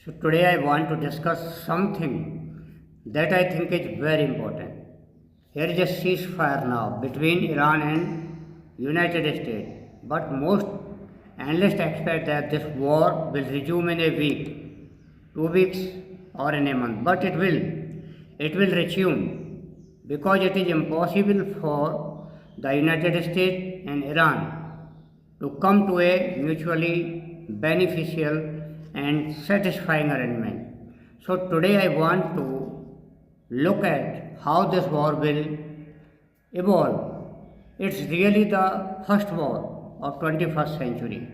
So today I want to discuss something that I think is very important. Here is a ceasefire now between Iran and United States, but most analysts expect that this war will resume in a week, 2 weeks, or in a month. But it will resume because it is impossible for the United States and Iran to come to a mutually beneficial and satisfying arrangement. So today I want to look at how this war will evolve. It's really the first war of 21st century.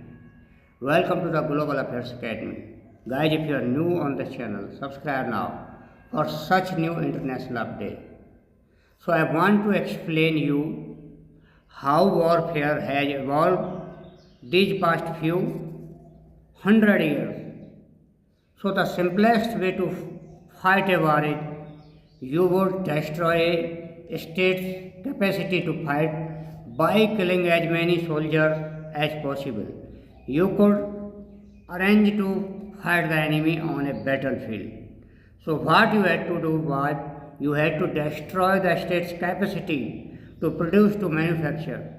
Welcome to the Global Affairs Academy. Guys, if you are new on the channel, subscribe now for such new international updates. So I want to explain you how warfare has evolved these past few 100 years. So the simplest way to fight a war is you would destroy a state's capacity to fight by killing as many soldiers as possible. You could arrange to fight the enemy on a battlefield. So what you had to do was you had to destroy the state's capacity to produce, to manufacture.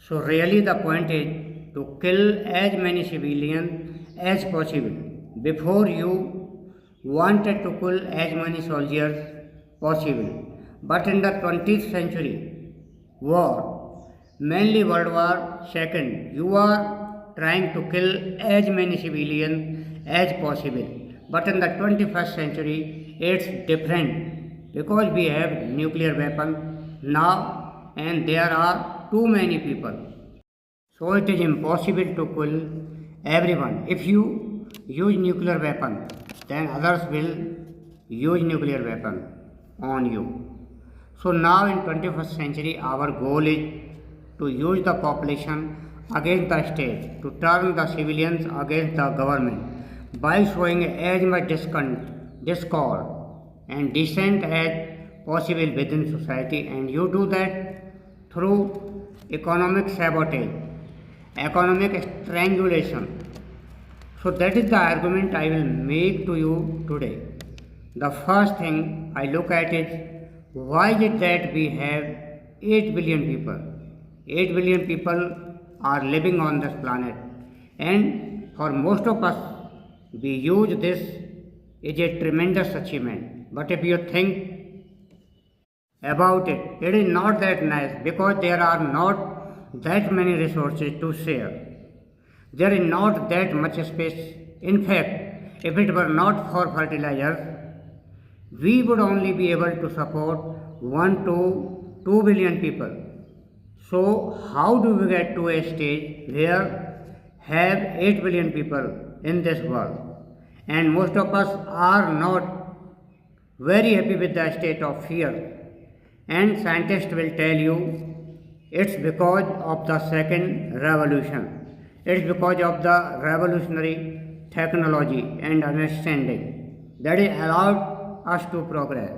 So really the point is to kill as many civilians as possible before you wanted to kill as many soldiers possible. But in the 20th century war, mainly World War II, you are trying to kill as many civilians as possible. But in the 21st century, it's different because we have nuclear weapons now and there are too many people. So it is impossible to kill everyone. If you use nuclear weapon, then others will use nuclear weapon on you. So now in 21st century, our goal is to use the population against the state, to turn the civilians against the government by showing as much discord and dissent as possible within society, and you do that through economic sabotage, economic strangulation. So that is the argument I will make to you today. The first thing I look at is why is it that we have 8 billion people? 8 billion people are living on this planet, and for most of us we use this is a tremendous achievement. But if you think about it, it is not that nice because there are not that many resources to share. There is not that much space. In fact, if it were not for fertilizers, we would only be able to support 1 to 2 billion people. So how do we get to a stage where have 8 billion people in this world? And most of us are not very happy with the state of fear. And scientists will tell you it's because of the second revolution. It's because of the revolutionary technology and understanding that is allowed us to progress.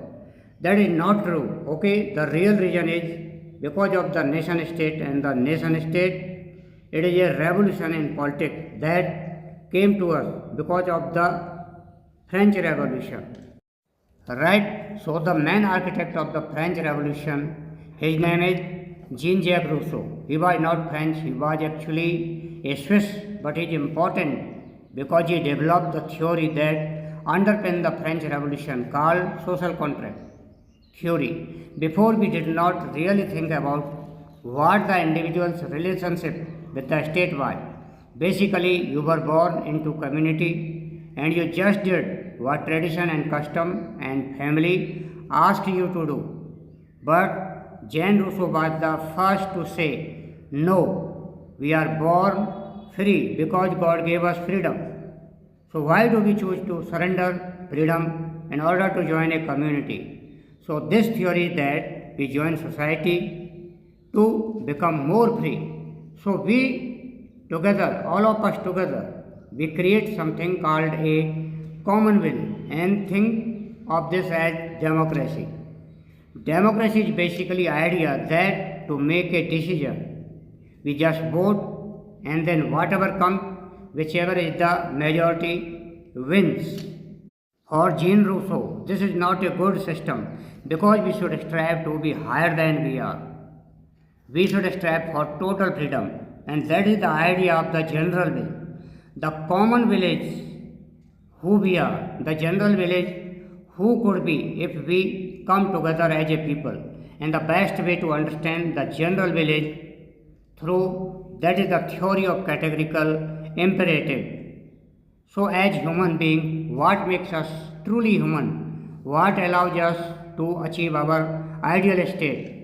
That is not true. Okay, the real reason is because of the nation state, and the nation state, it is a revolution in politics that came to us because of the French Revolution. Right? So the main architect of the French Revolution, his name is Jean-Jacques Rousseau. He was not French, he was actually a Swiss, but he is important because he developed the theory that underpinned the French Revolution called social contract theory. Before, we did not really think about what the individual's relationship with the state was. Basically, you were born into community and you just did what tradition and custom and family asked you to do. But Jean Rousseau was the first to say, no, we are born free because God gave us freedom. So why do we choose to surrender freedom in order to join a community? So this theory is that we join society to become more free. So we together, all of us together, we create something called a common will and think of this as democracy. Democracy is basically idea that to make a decision, we just vote and then whatever comes, whichever is the majority, wins. For Jean Rousseau, this is not a good system because we should strive to be higher than we are. We should strive for total freedom, and that is the idea of the general will. The common will is who we are, the general will is who could be if we come together as a people. And the best way to understand the general will is through that is the theory of categorical imperative. So, as human being, what makes us truly human? What allows us to achieve our ideal state?